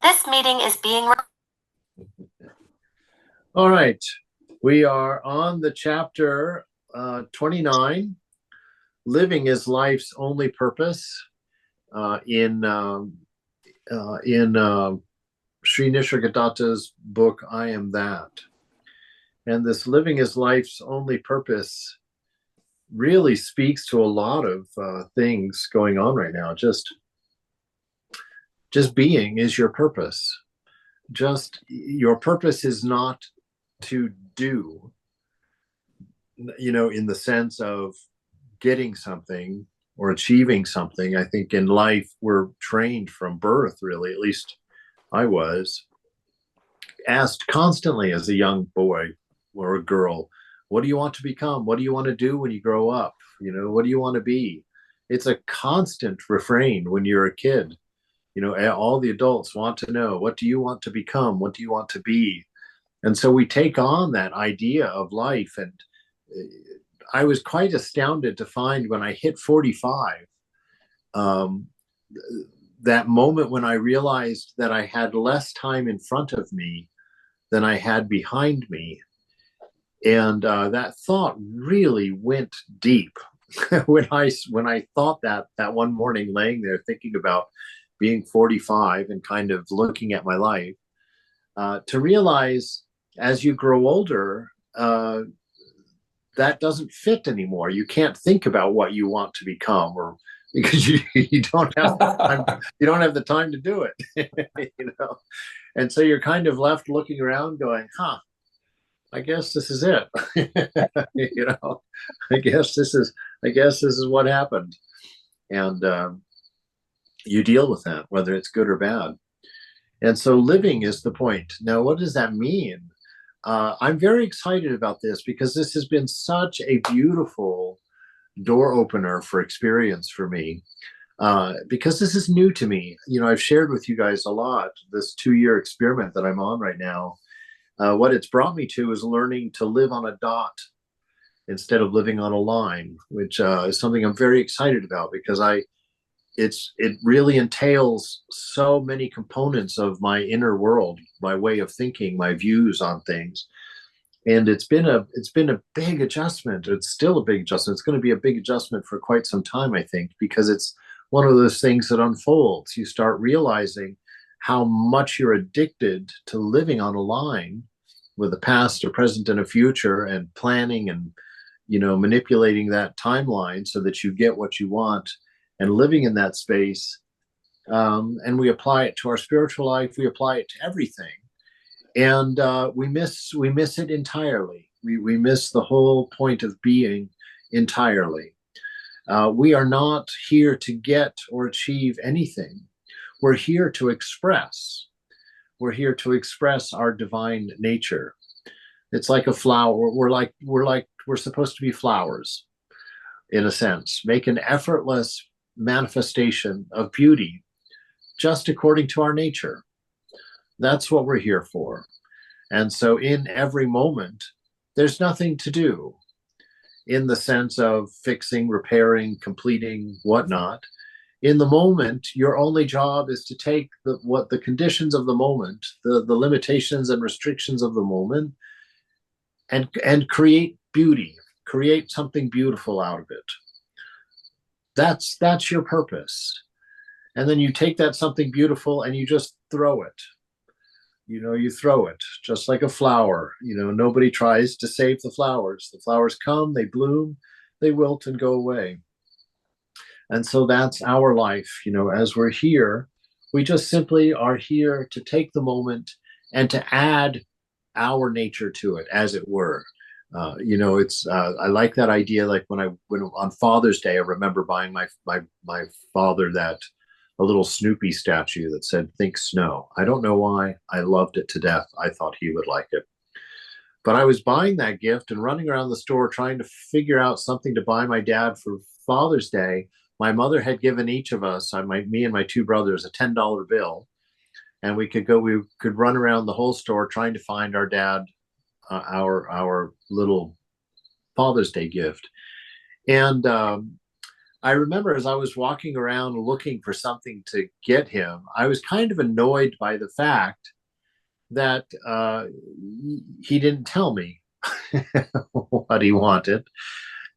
This meeting is being. All right. We are on the chapter 29, Living is Life's Only Purpose, in Sri Nisargadatta's book, I Am That. And this living is life's only purpose really speaks to a lot of things going on right now. Just being is your purpose. Just your purpose is not to do, in the sense of getting something or achieving something. I think in life we're trained from birth, really, at least I was asked constantly as a young boy or a girl, what do you want to become? What do you want to do when you grow up? What do you want to be? It's a constant refrain when you're a kid. All the adults want to know, what do you want to become? What do you want to be? And so we take on that idea of life. And I was quite astounded to find when I hit 45, that moment when I realized that I had less time in front of me than I had behind me. And that thought really went deep when I thought that one morning, laying there thinking about being 45 and kind of looking at my life, to realize as you grow older, that doesn't fit anymore. You can't think about what you want to become, or because you don't have the time to do it. And so you're kind of left looking around going, I guess this is it. I guess this is what happened. And you deal with that, whether it's good or bad. And so living is the point. Now, what does that mean? I'm very excited about this because this has been such a beautiful door opener for experience for me. Because this is new to me. I've shared with you guys a lot this 2-year experiment that I'm on right now. What it's brought me to is learning to live on a dot instead of living on a line, which is something I'm very excited about because it really entails so many components of my inner world, my way of thinking, my views on things. And it's been a big adjustment. It's still a big adjustment. It's going to be a big adjustment for quite some time, I think, because it's one of those things that unfolds. You start realizing how much you're addicted to living on a line with a past, a present, and a future, and planning and manipulating that timeline so that you get what you want and living in that space. And we apply it to our spiritual life. We apply it to everything. And we miss it entirely. We miss the whole point of being entirely. We are not here to get or achieve anything. We're here to express. We're here to express our divine nature. It's like a flower. We're supposed to be flowers, in a sense. Make an effortless manifestation of beauty, just according to our nature. That's what we're here for. And so in every moment, there's nothing to do in the sense of fixing, repairing, completing, whatnot. In the moment, your only job is to take the conditions of the moment, the limitations and restrictions of the moment, and create beauty, create something beautiful out of it. That's your purpose. And then you take that something beautiful and you just throw it. You throw it just like a flower. Nobody tries to save the flowers. The flowers come, they bloom, they wilt and go away. And so that's our life. As we're here, we just simply are here to take the moment and to add our nature to it, as it were. It's I like that idea. Like when on Father's Day, I remember buying my father a little Snoopy statue that said "Think Snow." I don't know why. I loved it to death. I thought he would like it. But I was buying that gift and running around the store trying to figure out something to buy my dad for Father's Day. My mother had given each of us, me and my 2 brothers, a $10 bill, and we could run around the whole store trying to find our dad our little Father's Day gift. And I remember as I was walking around looking for something to get him, I was kind of annoyed by the fact that he didn't tell me what he wanted.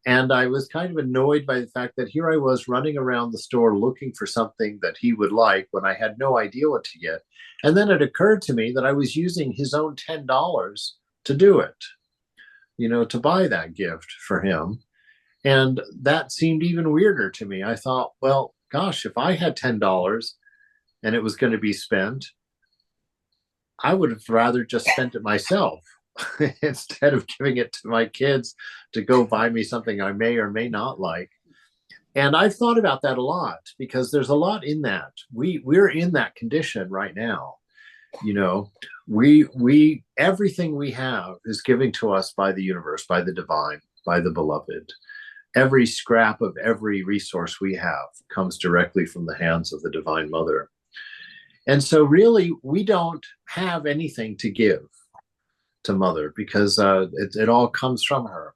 And I was kind of annoyed by the fact that here I was running around the store looking for something that he would like when I had no idea what to get. And then it occurred to me that I was using his own $10 to do it, to buy that gift for him. And that seemed even weirder to me. I thought, well, gosh, if I had $10 and it was going to be spent, I would have rather just spent it myself instead of giving it to my kids to go buy me something I may or may not like. And I've thought about that a lot because there's a lot in that. We're in that condition right now. We everything we have is given to us by the universe, by the divine, by the beloved. Every scrap of every resource we have comes directly from the hands of the Divine Mother. And so really, we don't have anything to give to Mother because it all comes from her.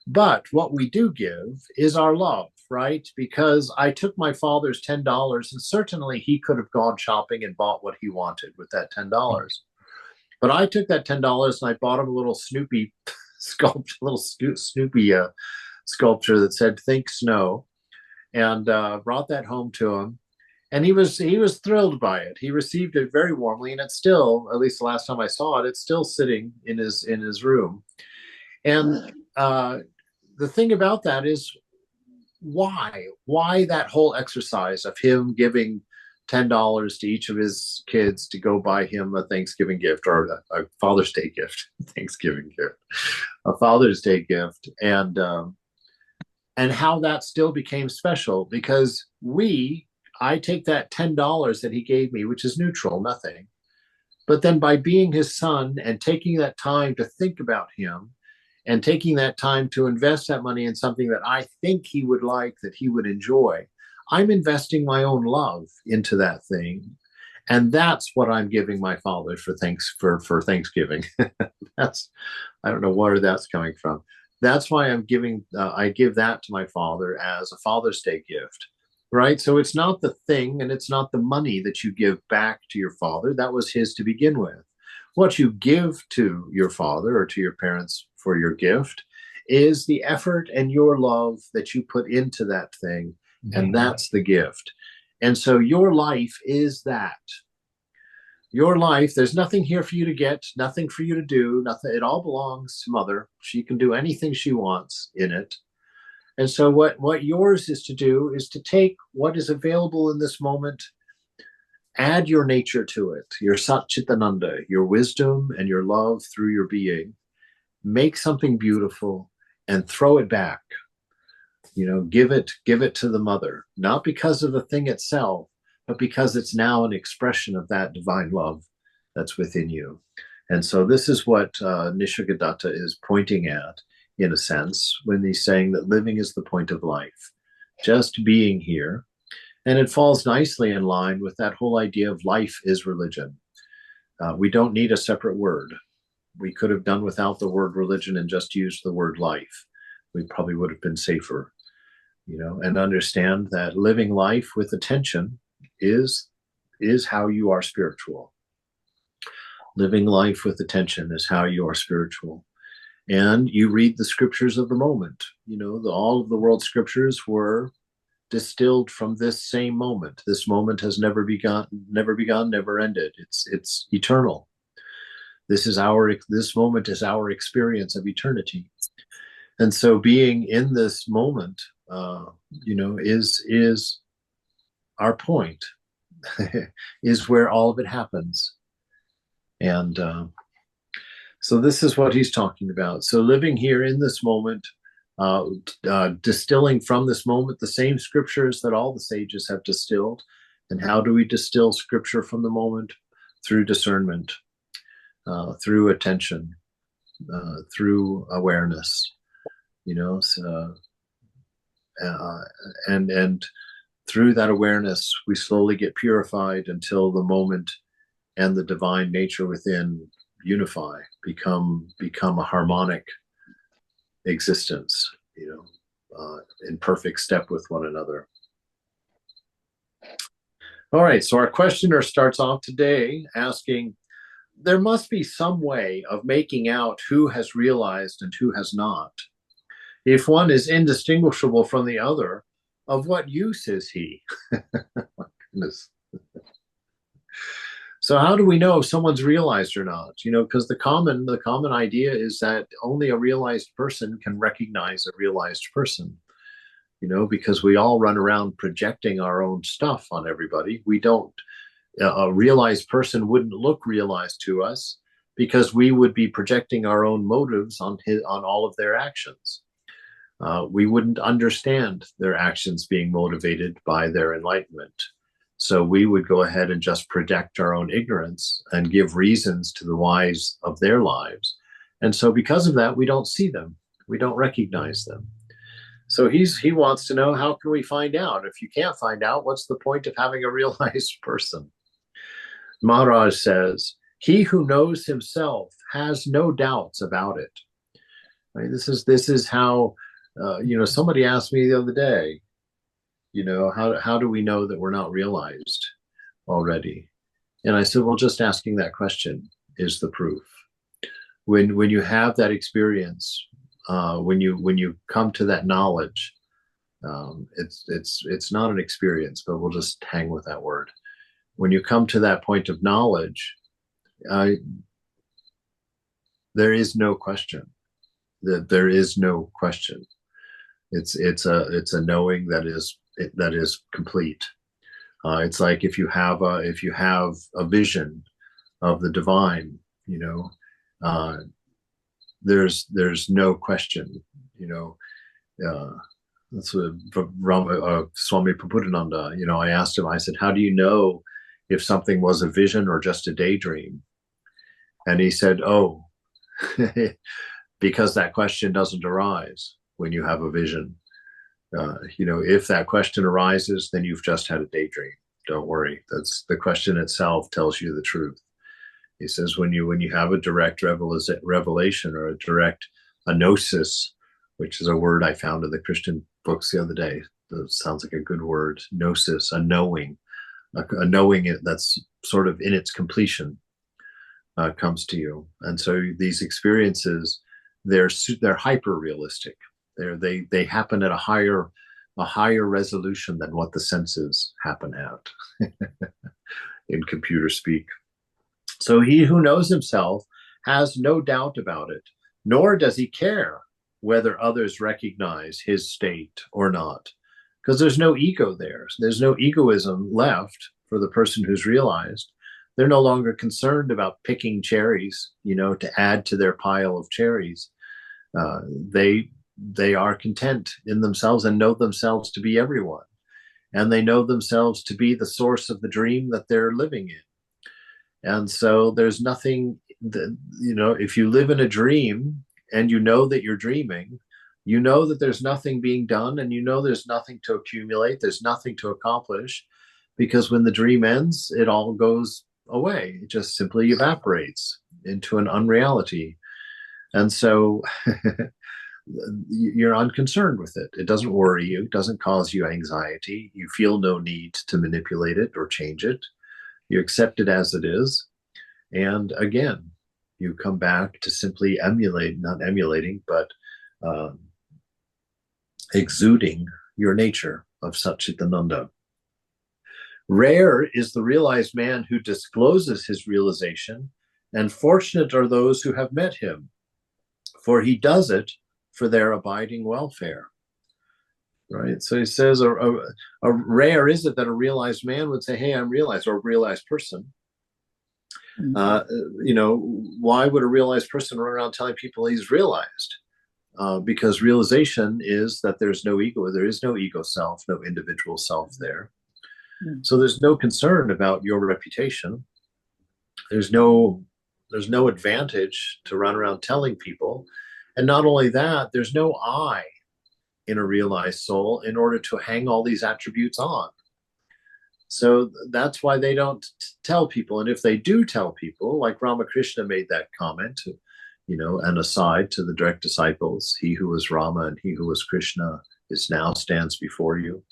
But what we do give is our love, right? Because I took my father's $10, and certainly he could have gone shopping and bought what he wanted with that $10. But I took that $10 and I bought him a little Snoopy sculpture, sculpture that said "Think Snow," and brought that home to him. And he was thrilled by it. He received it very warmly, and it's still, at least the last time I saw it, it's still sitting in his room. And the thing about that is, why that whole exercise of him giving $10 to each of his kids to go buy him a Thanksgiving gift or a Father's Day gift, Thanksgiving gift, a Father's Day gift, and how that still became special because I take that $10 that he gave me, which is neutral, nothing. But then by being his son and taking that time to think about him and taking that time to invest that money in something that I think he would like, that he would enjoy, I'm investing my own love into that thing. And that's what I'm giving my father for Thanksgiving. I don't know where that's coming from. That's why I give that to my father as a Father's Day gift. Right. So it's not the thing and it's not the money that you give back to your father. That was his to begin with. What you give to your father or to your parents for your gift is the effort and your love that you put into that thing. And that's the gift. And so your life is that. Your life, there's nothing here for you to get, nothing for you to do, nothing. It all belongs to Mother. She can do anything she wants in it. And so what yours is to do is to take what is available in this moment, add your nature to it, your Satchitananda, your wisdom and your love through your being, make something beautiful and throw it back. Give it to the Mother, not because of the thing itself, but because it's now an expression of that divine love that's within you. And so this is what Nisargadatta is pointing at, in a sense, when he's saying that living is the point of life, just being here. And it falls nicely in line with that whole idea of life is religion. We don't need a separate word. We could have done without the word religion and just used the word life. We probably would have been safer, and understand that living life with attention is how you are spiritual. Living life with attention is how you are spiritual. And you read the scriptures of the moment. All of the world scriptures were distilled from this same moment. This moment has never begun, never ended. It's eternal. This moment is our experience of eternity. And so being in this moment, is our point, is where all of it happens. And so this is what he's talking about. So living here in this moment, distilling from this moment the same scriptures that all the sages have distilled. And how do we distill scripture from the moment? Through discernment, through attention, through awareness, and through that awareness, we slowly get purified until the moment and the divine nature within unify, become a harmonic existence, in perfect step with one another. All right, so our questioner starts off today asking, there must be some way of making out who has realized and who has not. If one is indistinguishable from the other, of what use is he? My goodness. So how do we know if someone's realized or not? Because the common idea is that only a realized person can recognize a realized person. Because we all run around projecting our own stuff on everybody. We don't. A realized person wouldn't look realized to us because we would be projecting our own motives on all of their actions. We wouldn't understand their actions being motivated by their enlightenment. So we would go ahead and just project our own ignorance and give reasons to the whys of their lives. And so because of that, we don't see them. We don't recognize them. So he wants to know, how can we find out? If you can't find out, what's the point of having a realized person? Maharaj says, he who knows himself has no doubts about it. Right? This is how, somebody asked me the other day, how do we know that we're not realized already? And I said, well, just asking that question is the proof. When you have that experience, when you come to that knowledge, it's not an experience, but we'll just hang with that word. When you come to that point of knowledge, there is no question. There is no question. It's a knowing that is complete. It's like if you have a vision of the divine, there's no question. That's what Swami Prabhupada, I asked him, I said, how do you know if something was a vision or just a daydream? And he said, oh, because that question doesn't arise when you have a vision. If that question arises, then you've just had a daydream. Don't worry. That's the question itself tells you the truth. He says, when you have a direct revelation or a direct gnosis, which is a word I found in the Christian books the other day. That sounds like a good word. Gnosis, a knowing that's sort of in its completion comes to you. And so these experiences, they're hyper realistic. They happen at a higher resolution than what the senses happen at in computer speak. So he who knows himself has no doubt about it, nor does he care whether others recognize his state or not, because there's no ego there. There's no egoism left for the person who's realized. They're no longer concerned about picking cherries, to add to their pile of cherries. They are content in themselves and know themselves to be everyone. And they know themselves to be the source of the dream that they're living in. And so there's nothing that, if you live in a dream and you know that you're dreaming, you know that there's nothing being done, and there's nothing to accumulate, there's nothing to accomplish, because when the dream ends, it all goes away. It just simply evaporates into an unreality. And so you're unconcerned with it. It doesn't worry you. It doesn't cause you anxiety. You feel no need to manipulate it or change it. You accept it as it is. And again, you come back to simply not emulating, but exuding your nature of Satchitananda. Rare is the realized man who discloses his realization, and fortunate are those who have met him, for he does it for their abiding welfare. Right? So he says, a rare is it that a realized man would say, hey, I'm realized, or a realized person. Why would a realized person run around telling people he's realized? Because realization is that there's no ego. There is no ego self, no individual self there. So there's no concern about your reputation. There's no advantage to run around telling people. And not only that, there's no I in a realized soul in order to hang all these attributes on. So that's why they don't tell people. And if they do tell people, like Ramakrishna made that comment, an aside to the direct disciples, he who was Rama and he who was Krishna It now stands before you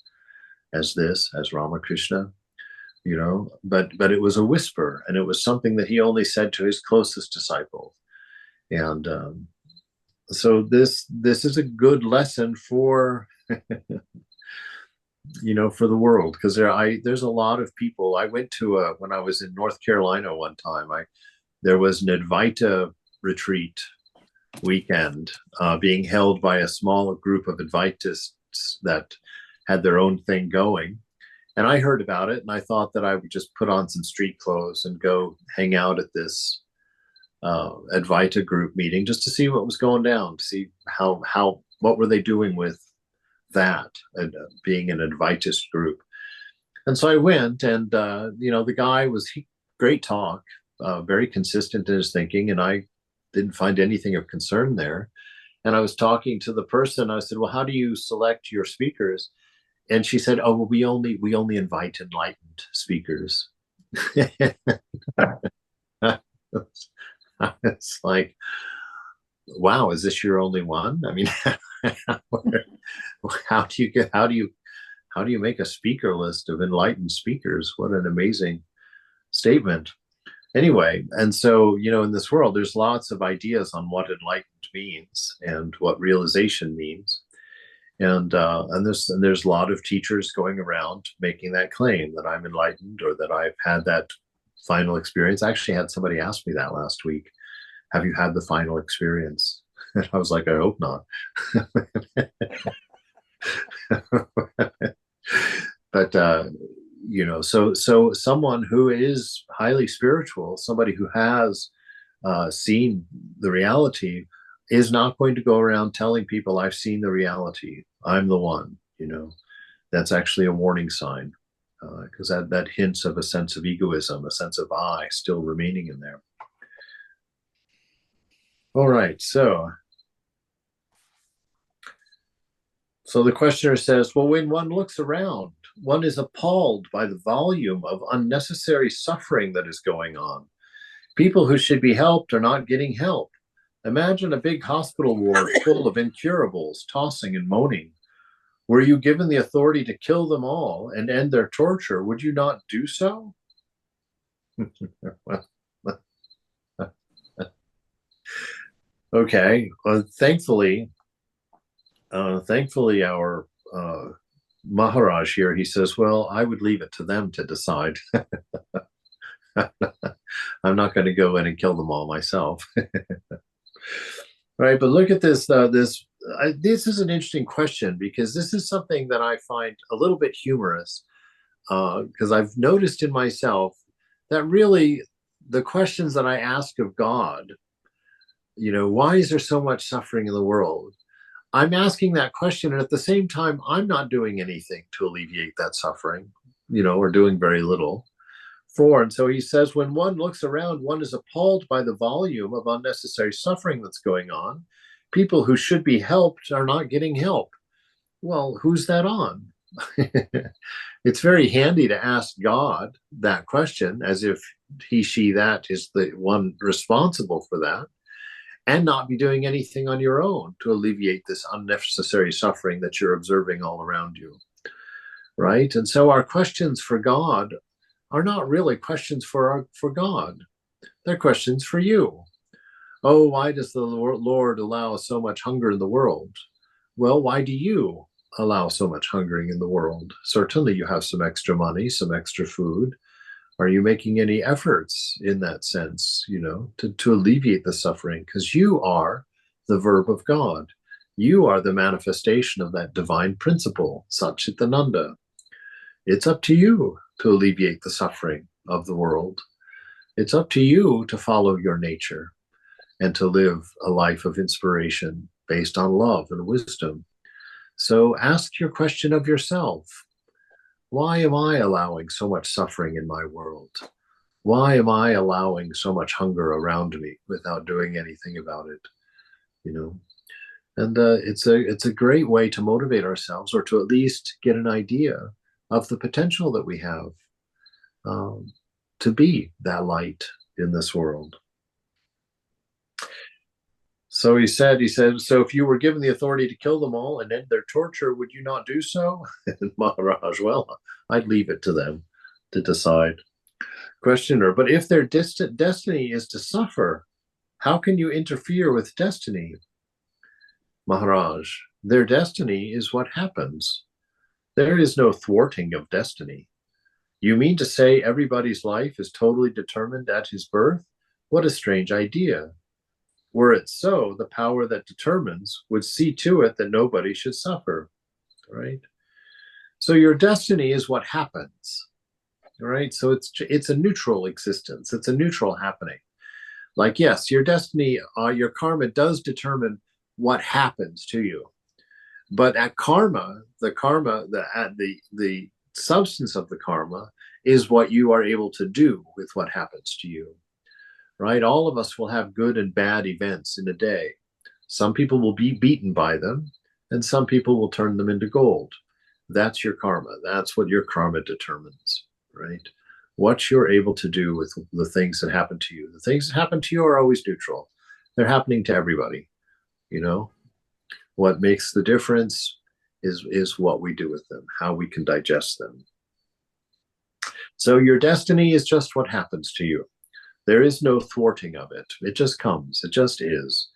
as this, as Ramakrishna, but it was a whisper, and it was something that he only said to his closest disciples. And so this is a good lesson for for the world, because there's a lot of people. I went to when I was in North Carolina one time. There was an Advaita retreat weekend being held by a small group of Advaitists that had their own thing going. And I heard about it, and I thought that I would just put on some street clothes and go hang out at this Advaita group meeting just to see what was going down, to see what were they doing with that, being an Advaitist group. And so I went, and the guy was great talk, very consistent in his thinking, and I didn't find anything of concern there. And I was talking to the person. I said, "Well, how do you select your speakers?" And she said, "Oh, well, we only invite enlightened speakers." It's like, wow, is this your only one? I mean, how do you make a speaker list of enlightened speakers? What an amazing statement. Anyway, and so, in this world, there's lots of ideas on what enlightened means and what realization means. And there's a lot of teachers going around making that claim that I'm enlightened, or that I've had that final experience. I actually had somebody ask me that last week. Have you had the final experience? And I was like, I hope not. But so someone who is highly spiritual, somebody who has seen the reality, is not going to go around telling people, I've seen the reality, I'm the one. That's actually a warning sign, because that hints of a sense of egoism, a sense of I still remaining in there. All right, so the questioner says, well, when one looks around, one is appalled by the volume of unnecessary suffering that is going on. People who should be helped are not getting help. Imagine a big hospital ward full of incurables tossing and moaning. Were you given the authority to kill them all and end their torture, would you not do so? Okay, well, thankfully, our Maharaj here, he says, well, I would leave it to them to decide. I'm not going to go in and kill them all myself. Right, but look at this. This is an interesting question, because this is something that I find a little bit humorous, because I've noticed in myself that really the questions that I ask of God, why is there so much suffering in the world? I'm asking that question, and at the same time, I'm not doing anything to alleviate that suffering, or doing very little. And so he says, when one looks around, one is appalled by the volume of unnecessary suffering that's going on. People who should be helped are not getting help. Well, who's that on? It's very handy to ask God that question, as if he, she, that is the one responsible for that, and not be doing anything on your own to alleviate this unnecessary suffering that you're observing all around you. Right? And so our questions for God are not really questions for God. They're questions for you. Oh, why does the Lord allow so much hunger in the world? Well, why do you allow so much hungering in the world? Certainly you have some extra money, some extra food. Are you making any efforts in that sense, to alleviate the suffering? Because you are the verb of God. You are the manifestation of that divine principle, Satchitananda. It's up to you to alleviate the suffering of the world. It's up to you to follow your nature and to live a life of inspiration based on love and wisdom. So ask your question of yourself. Why am I allowing so much suffering in my world? Why am I allowing so much hunger around me without doing anything about it? And it's a great way to motivate ourselves, or to at least get an idea of the potential that we have to be that light in this world. So he said, so if you were given the authority to kill them all and end their torture, would you not do so? And Maharaj, well, I'd leave it to them to decide. Questioner, but if their destiny is to suffer, how can you interfere with destiny? Maharaj, their destiny is what happens. There is no thwarting of destiny. You mean to say everybody's life is totally determined at his birth? What a strange idea. Were it so, the power that determines would see to it that nobody should suffer, right? So your destiny is what happens, right? So it's a neutral existence. It's a neutral happening. Like, yes, your destiny, your karma does determine what happens to you. But at karma, the substance of the karma is what you are able to do with what happens to you, right? All of us will have good and bad events in a day. Some people will be beaten by them, and some people will turn them into gold. That's your karma. That's what your karma determines, right? What you're able to do with the things that happen to you. The things that happen to you are always neutral. They're happening to everybody, you know? What makes the difference is what we do with them, how we can digest them. So your destiny is just what happens to you. There is no thwarting of it. It just comes. It just is.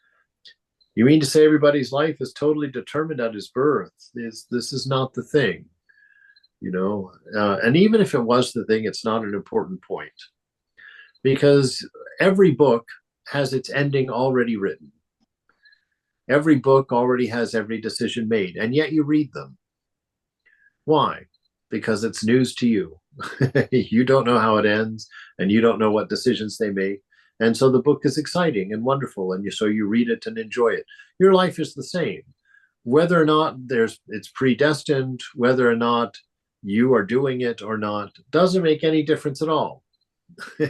You mean to say everybody's life is totally determined at his birth? This is not the thing, you know? And even if it was the thing, it's not an important point, because every book has its ending already written. Every book already has every decision made, and yet you read them. Why? Because it's news to you. You don't know how it ends, and you don't know what decisions they make. And so the book is exciting and wonderful, and so you read it and enjoy it. Your life is the same. Whether or not it's predestined, whether or not you are doing it or not, doesn't make any difference at all.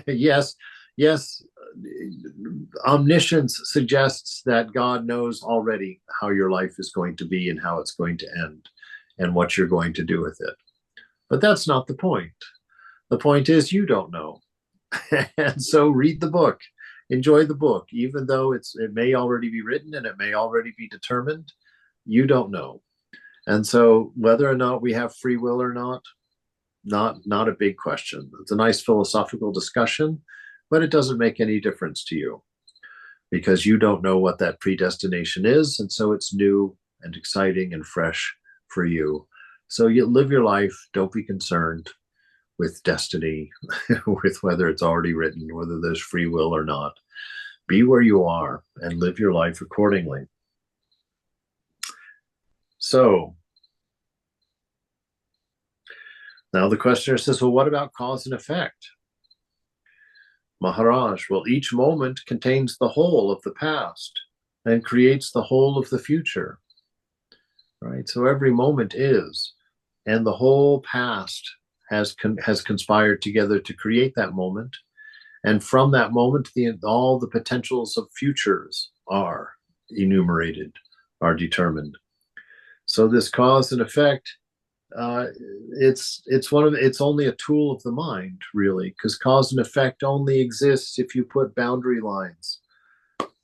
Yes, yes, omniscience suggests that God knows already how your life is going to be and how it's going to end and what you're going to do with it. But that's not the point. The point is you don't know. And so read the book, enjoy the book, even though it may already be written and it may already be determined, you don't know. And so whether or not we have free will or not a big question. It's a nice philosophical discussion, but it doesn't make any difference to you because you don't know what that predestination is. And so it's new and exciting and fresh for you. So you live your life. Don't be concerned with destiny, with whether it's already written, whether there's free will or not. Be where you are and live your life accordingly. So now the questioner says, well, what about cause and effect? Maharaj, well, each moment contains the whole of the past and creates the whole of the future, right? So every moment is, and the whole past has conspired together to create that moment. And from that moment, all the potentials of futures are enumerated, are determined. So this cause and effect, it's only a tool of the mind, really, because cause and effect only exists if you put boundary lines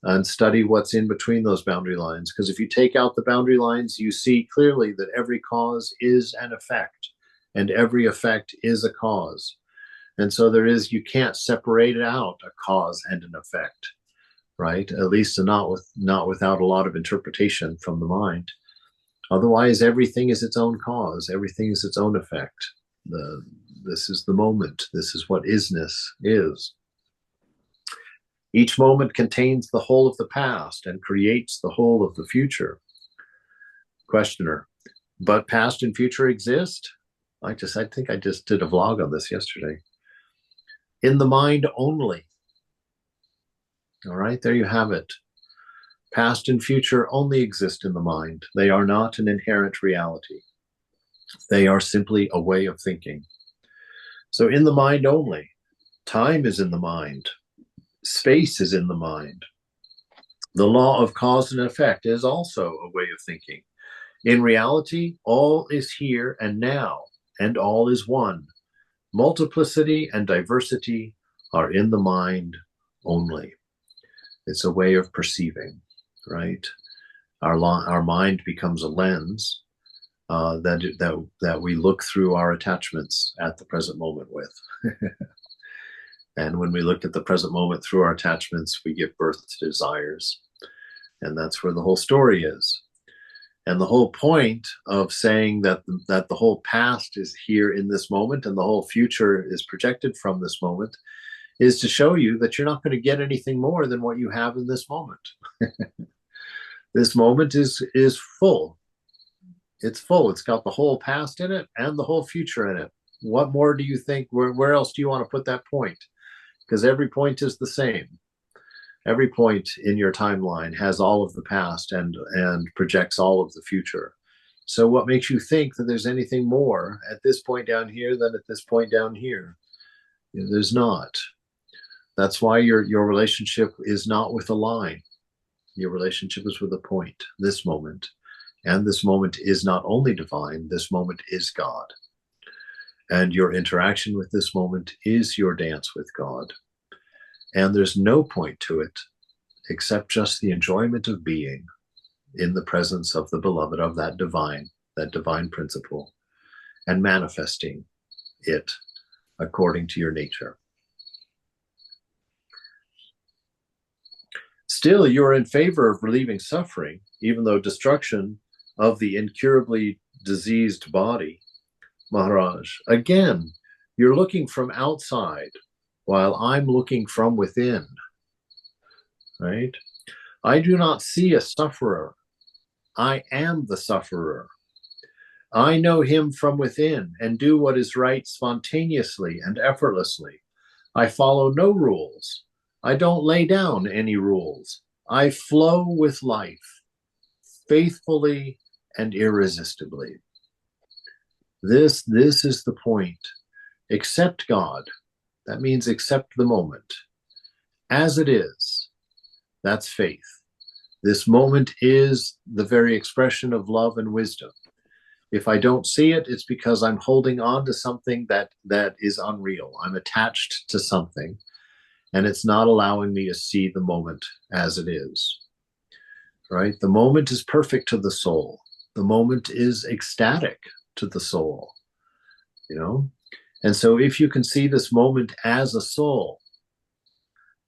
and study what's in between those boundary lines. Because if you take out the boundary lines, you see clearly that every cause is an effect, and every effect is a cause. And so you can't separate it out, a cause and an effect, right? At least not without a lot of interpretation from the mind. Otherwise, everything is its own cause. Everything is its own effect. This is the moment. This is what isness is. Each moment contains the whole of the past and creates the whole of the future. Questioner, but past and future exist? I think I just did a vlog on this yesterday. In the mind only. All right, there you have it. Past and future only exist in the mind. They are not an inherent reality. They are simply a way of thinking. So in the mind only, time is in the mind. Space is in the mind. The law of cause and effect is also a way of thinking. In reality, all is here and now, and all is one. Multiplicity and diversity are in the mind only. It's a way of perceiving. right? Our mind becomes a lens that we look through our attachments at the present moment with. And when we look at the present moment through our attachments, we give birth to desires. And that's where the whole story is. And the whole point of saying that the whole past is here in this moment and the whole future is projected from this moment is to show you that you're not going to get anything more than what you have in this moment. This moment is full. It's full. It's got the whole past in it and the whole future in it. What more do you think? Where else do you want to put that point? Because every point is the same. Every point in your timeline has all of the past and projects all of the future. So what makes you think that there's anything more at this point down here than at this point down here? There's not. That's why your relationship is not with a line. Your relationship is with a point, this moment. And this moment is not only divine, this moment is God. And your interaction with this moment is your dance with God. And there's no point to it except just the enjoyment of being in the presence of the beloved, of that divine principle, and manifesting it according to your nature. Still, you're in favor of relieving suffering, even though destruction of the incurably diseased body. Maharaj, again, you're looking from outside while I'm looking from within, right? I do not see a sufferer. I am the sufferer. I know him from within and do what is right spontaneously and effortlessly. I follow no rules. I don't lay down any rules. I flow with life, faithfully and irresistibly. This is the point. Accept God. That means accept the moment as it is. That's faith. This moment is the very expression of love and wisdom. If I don't see it, it's because I'm holding on to something that is unreal. I'm attached to something, and it's not allowing me to see the moment as it is. Right? The moment is perfect to the soul. The moment is ecstatic to the soul. And so if you can see this moment as a soul,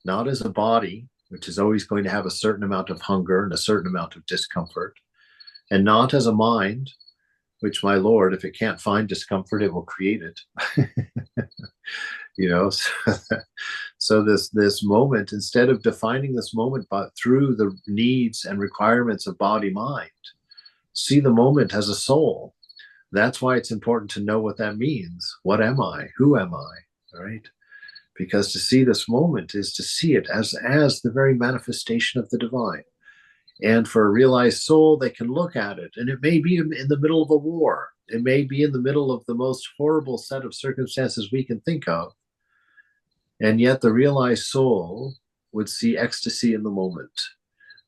not as a body, which is always going to have a certain amount of hunger and a certain amount of discomfort, and not as a mind, which, my Lord, if it can't find discomfort, it will create it. So this moment, instead of defining this moment but through the needs and requirements of body-mind, see the moment as a soul. That's why it's important to know what that means. What am I? Who am I? Right? Because to see this moment is to see it as the very manifestation of the divine. And for a realized soul, they can look at it, and it may be in the middle of a war. It may be in the middle of the most horrible set of circumstances we can think of. And yet the realized soul would see ecstasy in the moment,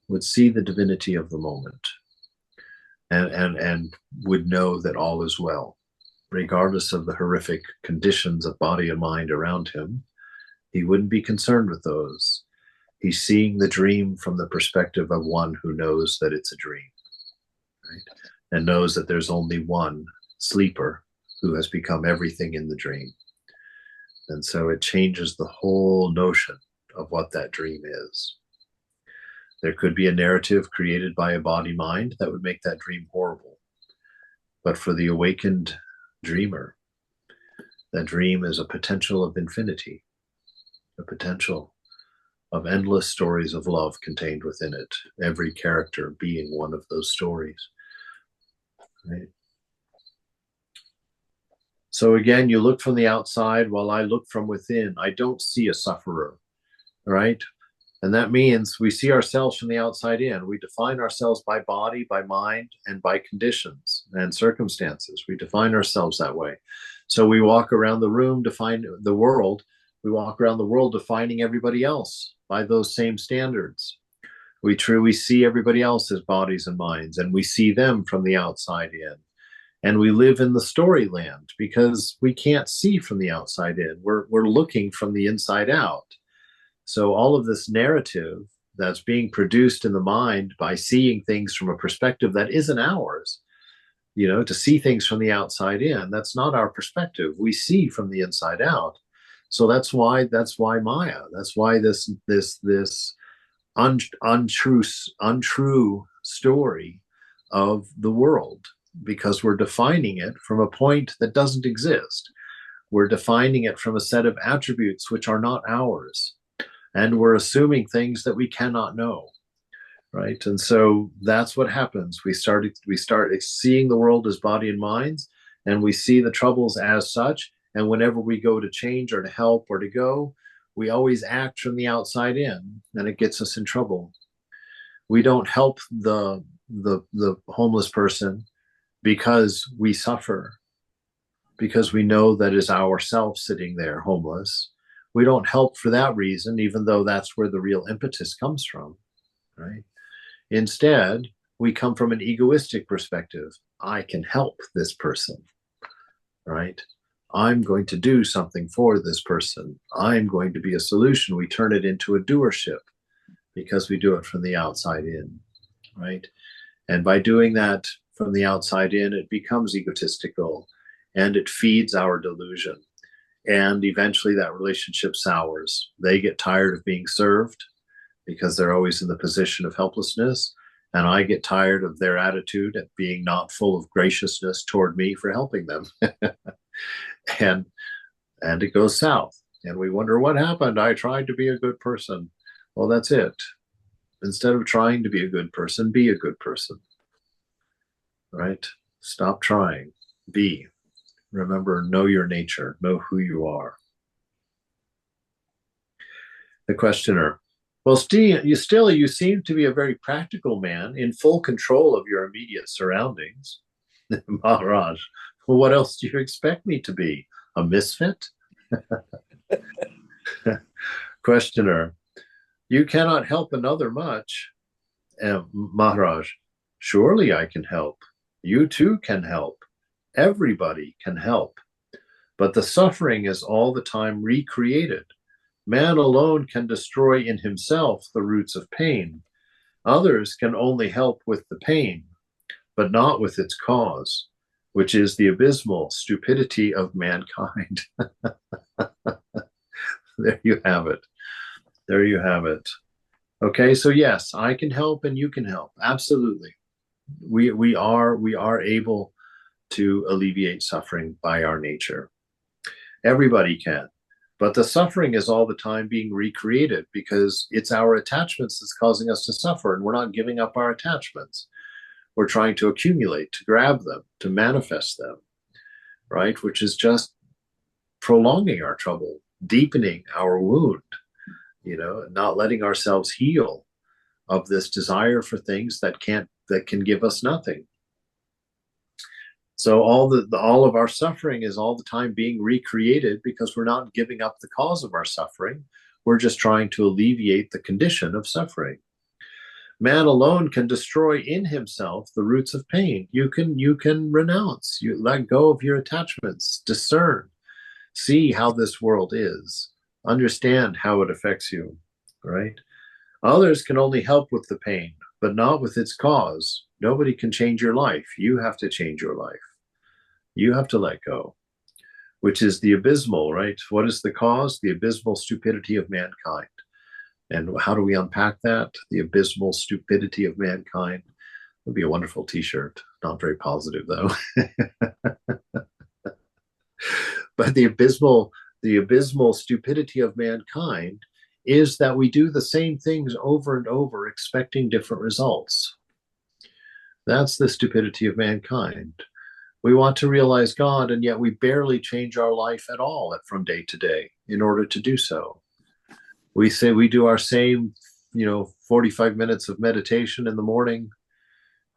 would see the divinity of the moment, and would know that all is well. Regardless of the horrific conditions of body and mind around him, he wouldn't be concerned with those. He's seeing the dream from the perspective of one who knows that it's a dream, right? And knows that there's only one sleeper who has become everything in the dream. And so it changes the whole notion of what that dream is. There could be a narrative created by a body-mind that would make that dream horrible. But for the awakened dreamer, that dream is a potential of infinity, a potential of endless stories of love contained within it, every character being one of those stories. Right? So again, you look from the outside while I look from within. I don't see a sufferer, right? And that means we see ourselves from the outside in. We define ourselves by body, by mind, and by conditions and circumstances. We define ourselves that way. So we walk around the room, define the world. We walk around the world defining everybody else by those same standards. We truly see everybody else as bodies and minds, and we see them from the outside in. And we live in the story land because we can't see from the outside in. We're looking from the inside out. So all of this narrative that's being produced in the mind by seeing things from a perspective that isn't ours. To see things from the outside in, that's not our perspective. We see from the inside out. So that's why Maya. That's why this untrue story of the world, because we're defining it from a point that doesn't exist. We're defining it from a set of attributes which are not ours, and we're assuming things that we cannot know, right? And so that's what happens. We start seeing the world as body and minds, and we see the troubles as such. And whenever we go to change or to help or to go, we always act from the outside in, and it gets us in trouble. We don't help the homeless person because we suffer, because we know that is ourselves sitting there homeless. We don't help for that reason, even though that's where the real impetus comes from, right? Instead, we come from an egoistic perspective. I can help this person, right? I'm going to do something for this person. I'm going to be a solution. We turn it into a doership because we do it from the outside in, right? And by doing that from the outside in, it becomes egotistical, and it feeds our delusion. And eventually that relationship sours. They get tired of being served because they're always in the position of helplessness. And I get tired of their attitude at being not full of graciousness toward me for helping them. and it goes south. And we wonder what happened. I tried to be a good person. Well, that's it. Instead of trying to be a good person, be a good person. Right? Stop trying. Be. Remember, know your nature. Know who you are. The questioner. Well, you seem to be a very practical man in full control of your immediate surroundings. Maharaj, well, what else do you expect me to be? A misfit? Questioner, you cannot help another much. Maharaj, surely I can help. You too can help. Everybody can help. But the suffering is all the time recreated. Man alone can destroy in himself the roots of pain. Others can only help with the pain, but not with its cause, which is the abysmal stupidity of mankind. There you have it. There you have it. Okay, so yes, I can help and you can help. Absolutely. We are able to alleviate suffering by our nature. Everybody can. But the suffering is all the time being recreated because it's our attachments that's causing us to suffer, and we're not giving up our attachments. We're trying to accumulate, to grab them, to manifest them, right? Which is just prolonging our trouble, deepening our wound, not letting ourselves heal of this desire for things that can give us nothing. So all of our suffering is all the time being recreated because we're not giving up the cause of our suffering. We're just trying to alleviate the condition of suffering. Man alone can destroy in himself the roots of pain. You can renounce, you let go of your attachments, discern, see how this world is, understand how it affects you, right? Others can only help with the pain, but not with its cause. Nobody can change your life. You have to change your life. You have to let go, which is the abysmal, right? What is the cause? The abysmal stupidity of mankind. And how do we unpack that? The abysmal stupidity of mankind. It would be a wonderful t-shirt. Not very positive, though. But the abysmal stupidity of mankind is that we do the same things over and over, expecting different results. That's the stupidity of mankind. We want to realize God, and yet we barely change our life at all from day to day in order to do so. We say we do our same, 45 minutes of meditation in the morning,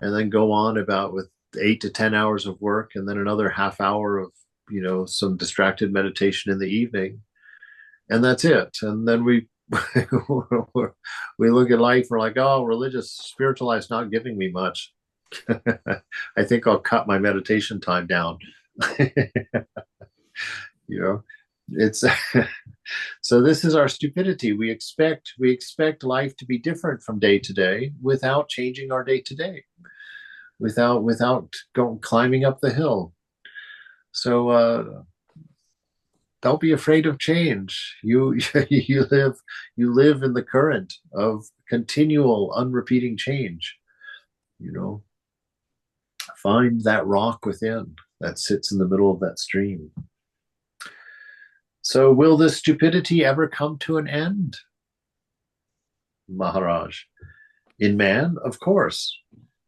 and then go on about with 8 to 10 hours of work, and then another half hour of, some distracted meditation in the evening. And that's it. And then we look at life, we're like, oh, religious, spiritual life's not giving me much. I think I'll cut my meditation time down. It's so this is our stupidity. We expect life to be different from day to day without changing our day to day, without climbing up the hill. So don't be afraid of change. You live in the current of continual unrepeating change. You know, find that rock within that sits in the middle of that stream. So will this stupidity ever come to an end, Maharaj? In man, of course,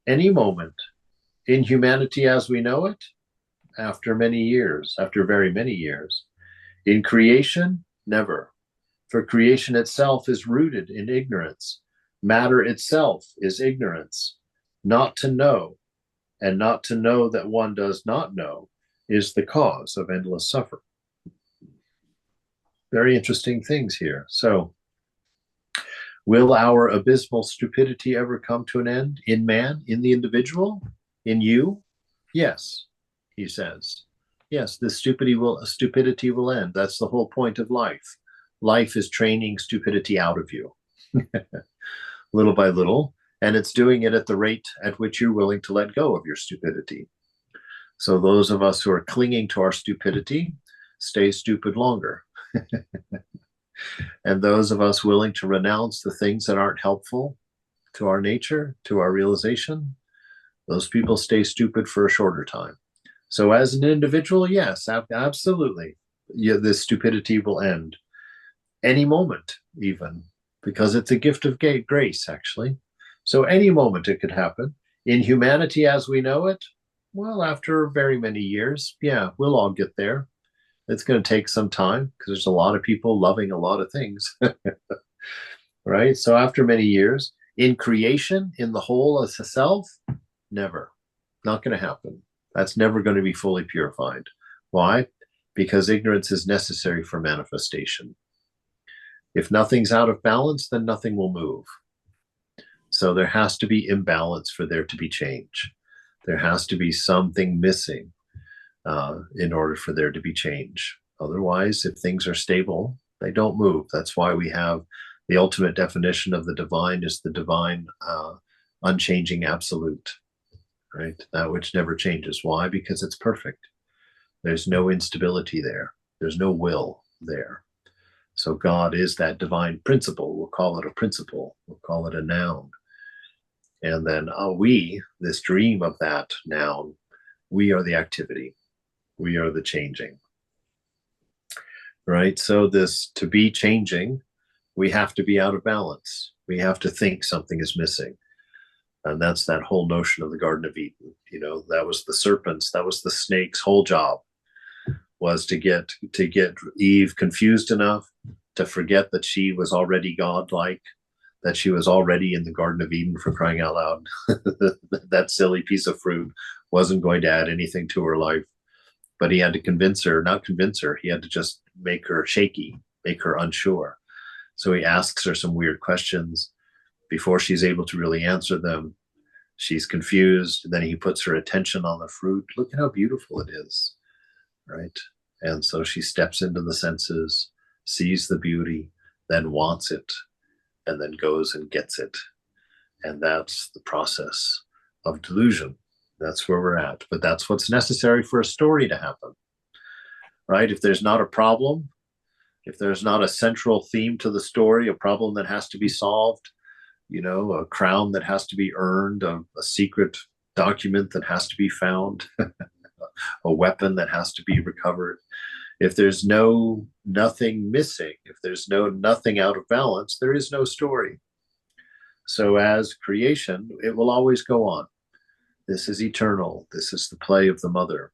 any moment. In humanity as we know it, after many years, after very many years. In creation, never. For creation itself is rooted in ignorance. Matter itself is ignorance. Not to know, and not to know that one does not know, is the cause of endless suffering. Very interesting things here. So, will our abysmal stupidity ever come to an end in man, in the individual, in you? Yes, he says. Yes, this stupidity will end. That's the whole point of life. Life is training stupidity out of you, little by little, and it's doing it at the rate at which you're willing to let go of your stupidity. So those of us who are clinging to our stupidity stay stupid longer. And those of us willing to renounce the things that aren't helpful to our nature, to our realization, those people stay stupid for a shorter time. So as an individual, yes, absolutely. Yeah, this stupidity will end any moment, even, because it's a gift of grace, actually. So any moment it could happen. In humanity as we know it, well, after very many years, yeah, we'll all get there. It's going to take some time because there's a lot of people loving a lot of things, right? So after many years, in creation, in the whole as a self, never. Not going to happen. That's never going to be fully purified. Why? Because ignorance is necessary for manifestation. If nothing's out of balance, then nothing will move. So there has to be imbalance for there to be change. There has to be something missing in order for there to be change. Otherwise, if things are stable, they don't move. That's why we have the ultimate definition of the divine is the divine unchanging absolute, right? That which never changes. Why? Because it's perfect. There's no instability there. There's no will there. So God is that divine principle. We'll call it a principle. We'll call it a noun. And then we, this dream of that noun, we are the activity. We are the changing. Right? So this to be changing, we have to be out of balance. We have to think something is missing. And that's that whole notion of the Garden of Eden. You know, that was the serpent's, that was the snake's whole job, was to get Eve confused enough to forget that she was already godlike, that she was already in the Garden of Eden, for crying out loud. That silly piece of fruit wasn't going to add anything to her life. But he had to not convince her, he had to just make her shaky, make her unsure. So he asks her some weird questions. Before she's able to really answer them, she's confused. Then he puts her attention on the fruit. Look at how beautiful it is, right? And so she steps into the senses, sees the beauty, then wants it, and then goes and gets it. And that's the process of delusion. That's where we're at. But that's what's necessary for a story to happen, right? If there's not a problem, if there's not a central theme to the story, a problem that has to be solved, you know, a crown that has to be earned, a secret document that has to be found, a weapon that has to be recovered. If there's nothing missing, if there's nothing out of balance, there is no story. So as creation, it will always go on. This is eternal. This is the play of the mother.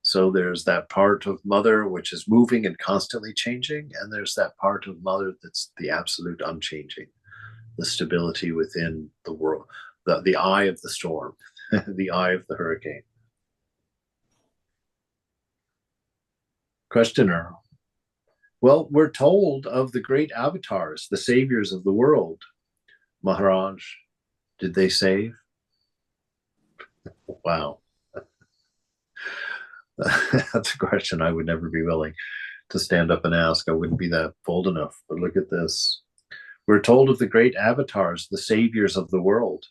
So there's that part of mother which is moving and constantly changing, and there's that part of mother that's the absolute unchanging, the stability within the world, the eye of the storm, the eye of the hurricane. Questioner. Well, we're told of the great avatars, the saviors of the world. Maharaj, did they save? Wow. That's a question I would never be willing to stand up and ask. I wouldn't be that bold enough. But look at this. We're told of the great avatars, the saviors of the world.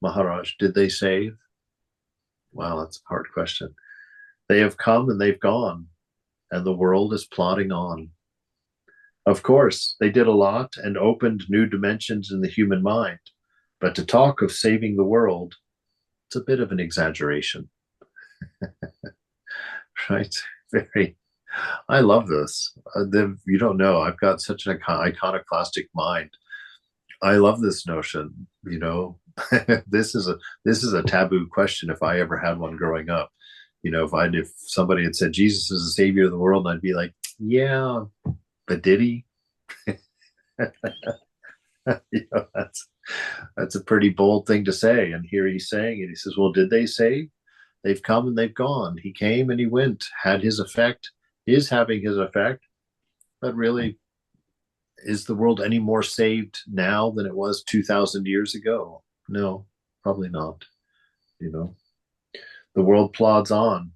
Maharaj, did they save? Wow, that's a hard question. They have come and they've gone, and the world is plodding on. Of course, they did a lot and opened new dimensions in the human mind. But to talk of saving the world, it's a bit of an exaggeration. Right? Very. I love this. You don't know. I've got such an iconoclastic mind. I love this notion. You know, this is a taboo question. If I ever had one growing up, you know, if somebody had said Jesus is the savior of the world, I'd be like, yeah, but did he? You know, that's a pretty bold thing to say. And here he's saying it. He says, well, did they save? They've come and they've gone. He came and he went, had his effect, is having his effect. But really, is the world any more saved now than it was 2,000 years ago? No, probably not. You know, the world plods on,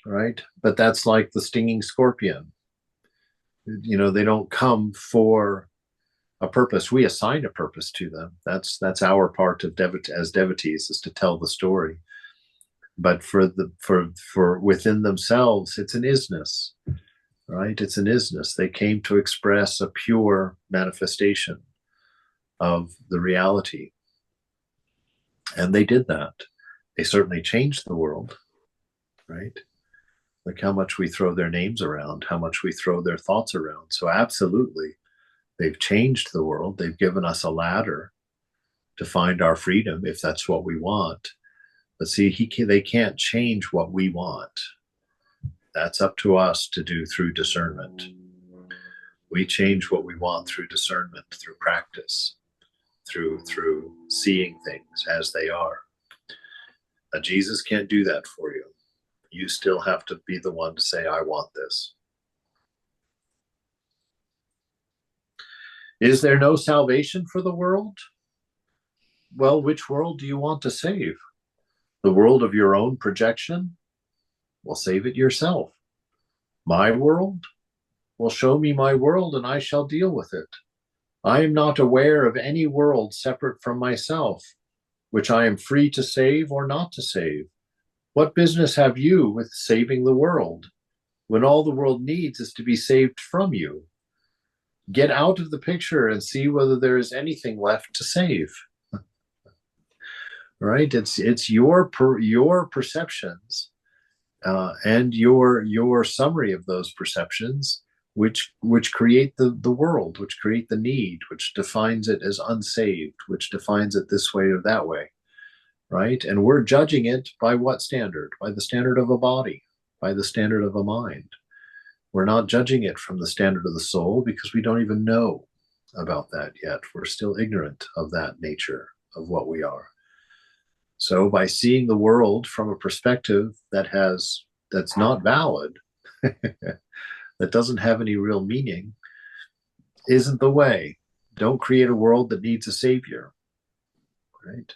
right? But that's like the stinging scorpion. You know, they don't come for a purpose. We assign a purpose to them. That's our part of as devotees, is to tell the story. But for within themselves, it's an isness, right? It's an isness. They came to express a pure manifestation of the reality. And they did that. They certainly changed the world, right? Look how much we throw their names around, how much we throw their thoughts around. So absolutely, they've changed the world. They've given us a ladder to find our freedom, if that's what we want. But see, they can't change what we want. That's up to us to do through discernment. We change what we want through discernment, through practice, through seeing things as they are. Jesus can't do that for you. You still have to be the one to say, I want this. Is there no salvation for the world? Well, which world do you want to save? The world of your own projection? Well, save it yourself. My world? Well, show me my world and I shall deal with it. I am not aware of any world separate from myself, which I am free to save or not to save. What business have you with saving the world, when all the world needs is to be saved from you? Get out of the picture and see whether there is anything left to save. Right? It's your perceptions and your summary of those perceptions which create the world, which create the need, which defines it as unsaved, which defines it this way or that way. Right? And we're judging it by what standard? By the standard of a body, by the standard of a mind. We're not judging it from the standard of the soul, because we don't even know about that yet. We're still ignorant of that nature of what we are. So by seeing the world from a perspective that's not valid, that doesn't have any real meaning, isn't the way. Don't create a world that needs a savior, right?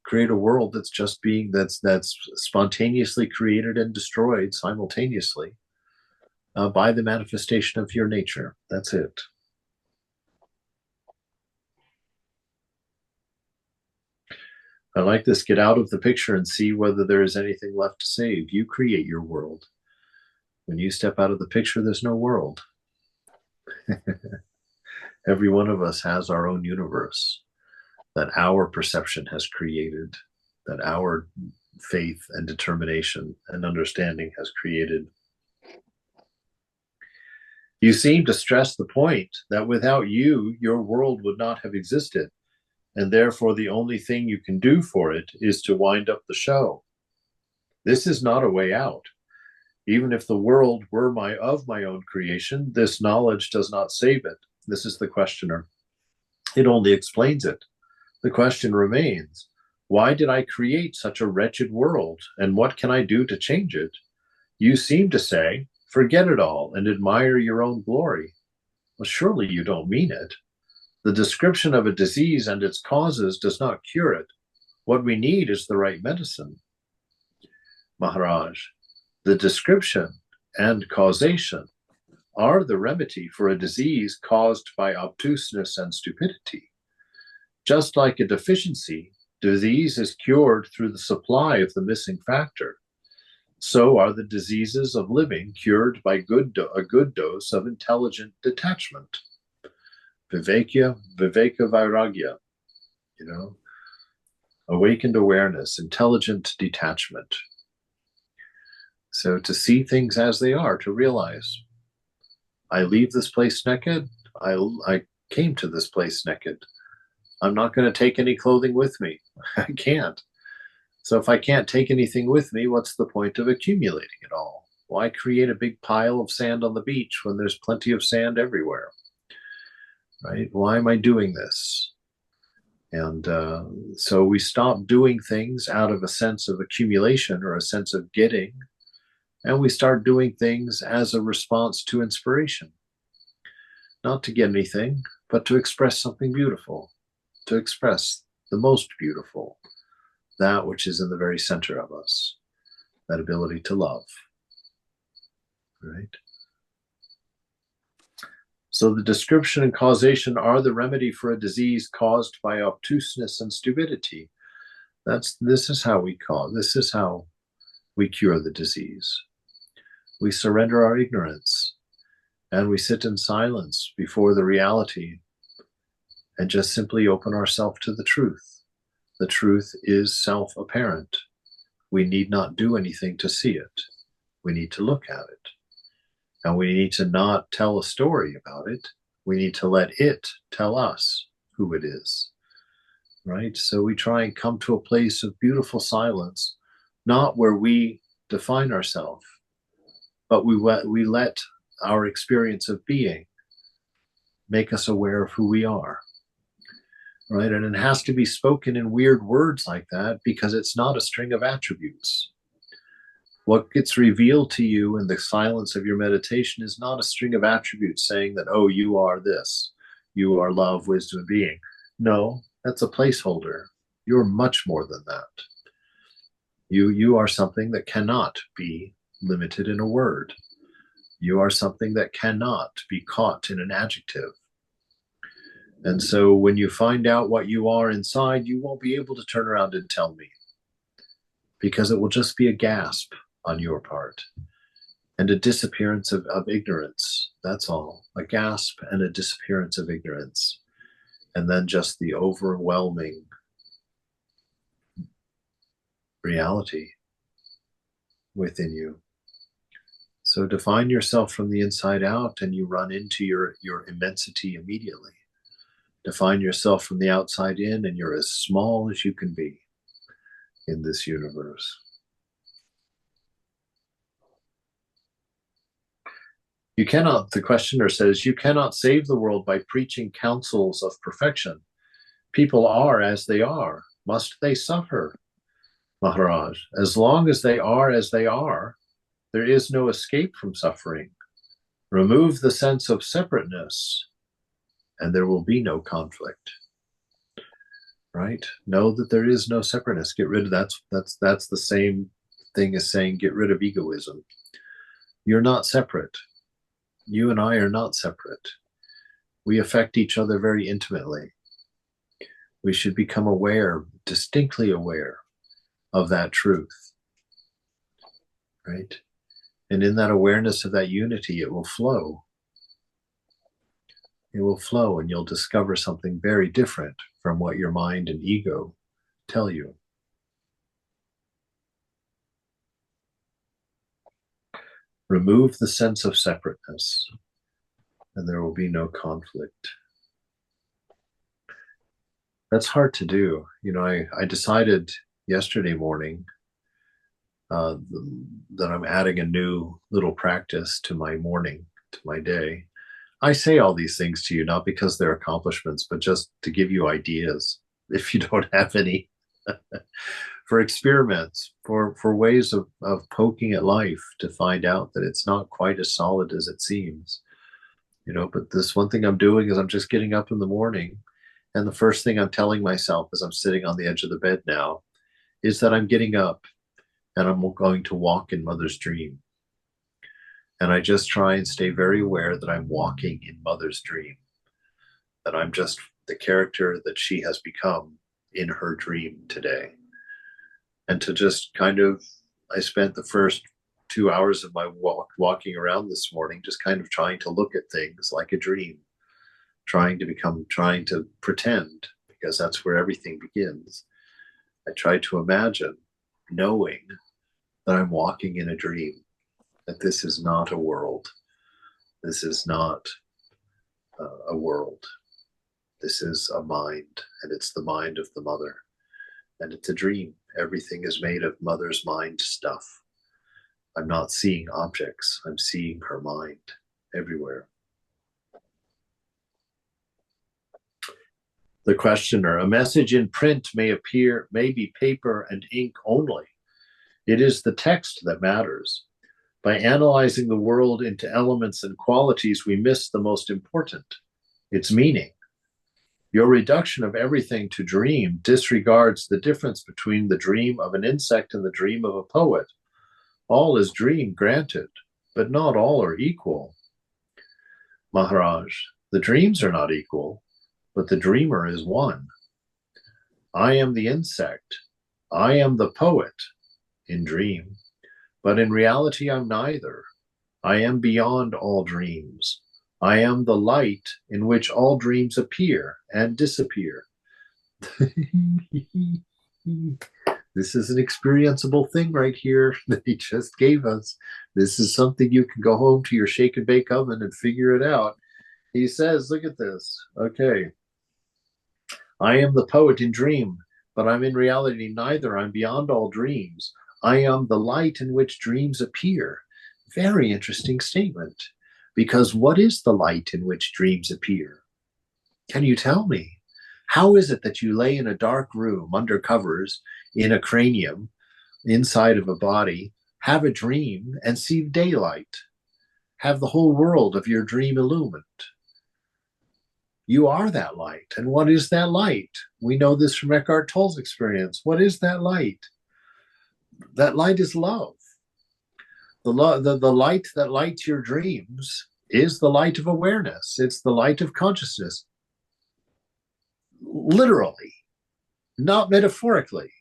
Create a world that's just that's spontaneously created and destroyed simultaneously by the manifestation of your nature. That's it. I like this. Get out of the picture and see whether there is anything left to save. You create your world. When you step out of the picture, there's no world. Every one of us has our own universe that our perception has created, that our faith and determination and understanding has created. You seem to stress the point that without you, your world would not have existed, and therefore the only thing you can do for it is to wind up the show. This is not a way out. Even if the world were of my own creation, this knowledge does not save it. This is the questioner. It only explains it. The question remains, why did I create such a wretched world, and what can I do to change it? You seem to say, forget it all and admire your own glory. Well, surely you don't mean it. The description of a disease and its causes does not cure it. What we need is the right medicine. Maharaj, the description and causation are the remedy for a disease caused by obtuseness and stupidity. Just like a deficiency, disease is cured through the supply of the missing factor. So are the diseases of living cured by a good dose of intelligent detachment. Viveka vairagya, awakened awareness, intelligent detachment. So to see things as they are, to realize, I leave this place naked. I came to this place naked. I'm not going to take any clothing with me. I can't. So if I can't take anything with me, what's the point of accumulating it all? Why create a big pile of sand on the beach when there's plenty of sand everywhere? Right? Why am I doing this? And so we stop doing things out of a sense of accumulation or a sense of getting, and we start doing things as a response to inspiration. Not to get anything, but to express something beautiful, to express the most beautiful, that which is in the very center of us, that ability to love, right? So the description and causation are the remedy for a disease caused by obtuseness and stupidity. This is how we cure the disease. We surrender our ignorance and we sit in silence before the reality and just simply open ourselves to the truth. The truth is self-apparent. We need not do anything to see it. We need to look at it. And we need to not tell a story about it. We need to let it tell us who it is, right? So we try and come to a place of beautiful silence, not where we define ourselves, but we let our experience of being make us aware of who we are, right? And it has to be spoken in weird words like that because it's not a string of attributes. What gets revealed to you in the silence of your meditation is not a string of attributes saying that, oh, you are this, you are love, wisdom, and being. No, that's a placeholder. You're much more than that. You are something that cannot be limited in a word. You are something that cannot be caught in an adjective. And so when you find out what you are inside, you won't be able to turn around and tell me, because it will just be a gasp on your part and a disappearance of ignorance. That's all. A gasp and a disappearance of ignorance. And then just the overwhelming reality within you. So define yourself from the inside out and you run into your immensity immediately. Define yourself from the outside in and you're as small as you can be in this universe. You cannot, the questioner says, you cannot save the world by preaching counsels of perfection. People are as they are. Must they suffer? Maharaj, as long as they are as they are, there is no escape from suffering. Remove the sense of separateness, and there will be no conflict. Right? Know that there is no separateness. Get rid of that's the same thing as saying get rid of egoism. You're not separate. You and I are not separate. We affect each other very intimately. We should become aware, distinctly aware of that truth. Right? And in that awareness of that unity, it will flow. It will flow and you'll discover something very different from what your mind and ego tell you. Remove the sense of separateness and there will be no conflict. That's hard to do. I decided yesterday morning that I'm adding a new little practice to my morning, to my day. I say all these things to you, not because they're accomplishments, but just to give you ideas, if you don't have any, for experiments, for ways of poking at life to find out that it's not quite as solid as it seems. But this one thing I'm doing is I'm just getting up in the morning. And the first thing I'm telling myself as I'm sitting on the edge of the bed now is that I'm getting up and I'm going to walk in Mother's dream. And I just try and stay very aware that I'm walking in Mother's dream, that I'm just the character that she has become in her dream today. And to just kind of, I spent the first 2 hours of my walking around this morning just kind of trying to look at things like a dream, trying to pretend, because that's where everything begins. I try to imagine knowing that I'm walking in a dream, that this is not a world. This is not a world. This is a mind, and it's the mind of the mother. And it's a dream. Everything is made of mother's mind stuff. I'm not seeing objects. I'm seeing her mind everywhere. The questioner, a message in print may be paper and ink only. It is the text that matters. By analyzing the world into elements and qualities, we miss the most important, its meaning. Your reduction of everything to dream disregards the difference between the dream of an insect and the dream of a poet. All is dream, granted, but not all are equal. Maharaj, the dreams are not equal, but the dreamer is one. I am the insect. I am the poet in dream, but in reality I'm neither. I am beyond all dreams. I am the light in which all dreams appear and disappear. This is an experienceable thing right here that he just gave us. This is something you can go home to your shake and bake oven and figure it out. He says, look at this. Okay. I am the poet in dream, but I'm in reality neither. I'm beyond all dreams. I am the light in which dreams appear. Very interesting statement. Because what is the light in which dreams appear? Can you tell me? How is it that you lay in a dark room under covers in a cranium inside of a body, have a dream, and see daylight? Have the whole world of your dream illumined? You are that light. And what is that light? We know this from Eckhart Tolle's experience. What is that light? That light is love. The light that lights your dreams is the light of awareness. It's the light of consciousness. Literally, not metaphorically,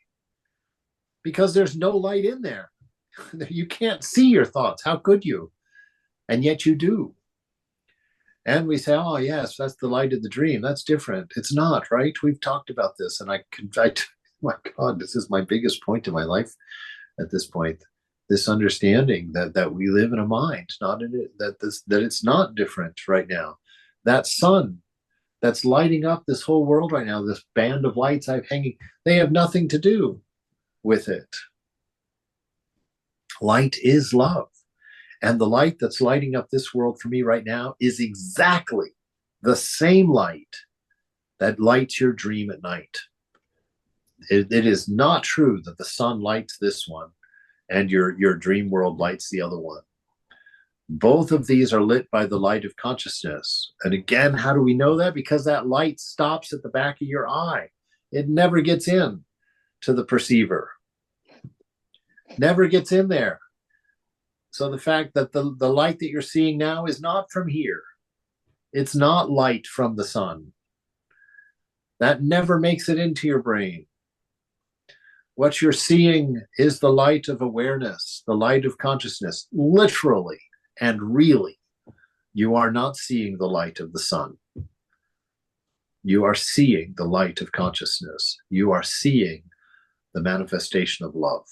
because there's no light in there. You can't see your thoughts. How could you? And yet you do. And we say, oh, yes, that's the light of the dream. That's different. It's not, right? We've talked about this. And my God, this is my biggest point in my life at this point. This understanding that we live in a mind, not in it, that it's not different right now. That sun that's lighting up this whole world right now, this band of lights I've hanging, they have nothing to do with it. Light is love. And the light that's lighting up this world for me right now is exactly the same light that lights your dream at night. It is not true that the sun lights this one and your dream world lights the other one. Both of these are lit by the light of consciousness. And again, how do we know that? Because that light stops at the back of your eye. It never gets in to the perceiver. Never gets in there. So the fact that the light that you're seeing now is not from here. It's not light from the sun. That never makes it into your brain. What you're seeing is the light of awareness, the light of consciousness, literally and really. You are not seeing the light of the sun. You are seeing the light of consciousness. You are seeing the manifestation of love.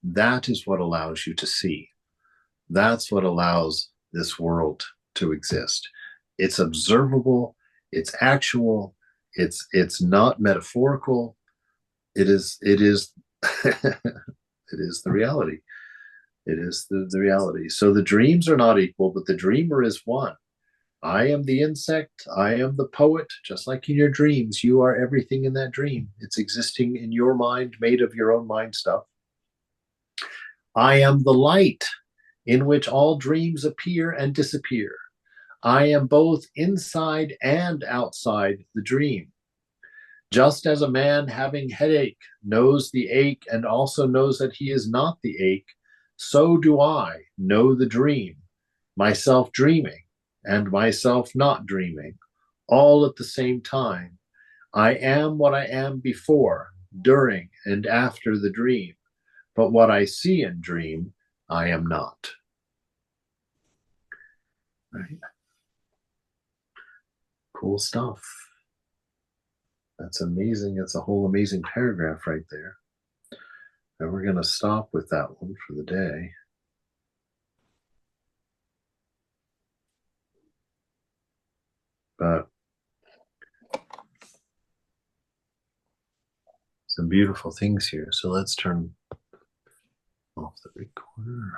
That is what allows you to see. That's what allows this world to exist. It's observable, it's actual, it's not metaphorical. It is it is the reality. It is the reality. So the dreams are not equal, but the dreamer is one. I am the insect. I am the poet. Just like in your dreams, you are everything in that dream. It's existing in your mind, made of your own mind stuff. I am the light in which all dreams appear and disappear. I am both inside and outside the dream. Just as a man having headache knows the ache and also knows that he is not the ache, So do I know the dream, myself dreaming and myself not dreaming, all at the same time. I am what I am before, during, and after the dream, but what I see in dream, I am not. Right? Cool stuff. That's amazing. It's a whole amazing paragraph right there. And we're going to stop with that one for the day. But some beautiful things here. So let's turn off the recorder.